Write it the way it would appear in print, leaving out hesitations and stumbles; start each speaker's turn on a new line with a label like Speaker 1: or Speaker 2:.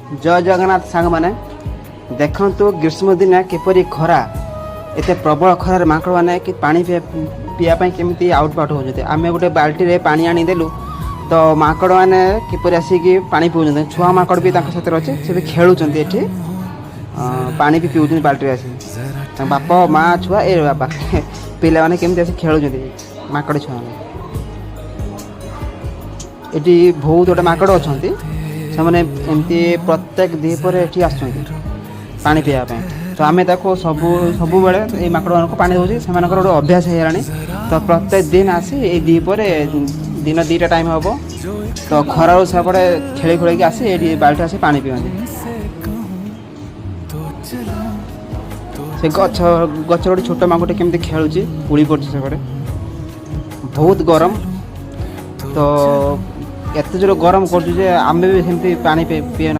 Speaker 1: जय जगन्नाथ सांग मैंने देखु ग्रीष्म दिन किपरि खरा एत प्रबल खरार माकड़ मैंने कि पानी पीवाई केमी आउटपाउट होते आम गोटे बाल्टी पानी आनीदेलु तो माकड़ मैंने किपरि आसिक पानी पीऊँ छुआ माकड़ भी साथ अच्छे से भी खेलुंट ये पानी भी पीऊँ बाल्टी आसिक बाप माँ छुआ ए बापा पिला मैंने केमी आसिक खेलुंट माकड़ छुआ ये बहुत गोटे माकड़ अच्छा से मैंने एमती प्रत्येक दीपर ये आस पानी पीवाई तो आम सब बेले माकड़ मान पानी दूसरी से गोटे अभ्यास हो तो प्रत्येक दिन आसी ये दीपर दिन 2टा टाइम हम तो खरार सेपटे खेली खोल आसी ये बाल्टी आसी पानी पीवती से गच गोटे छोट माकुटे केमती खेलुची उड़ी पड़े सेपटे बहुत गरम तो एत जोर गरम कर आम भी सेमती पानी पी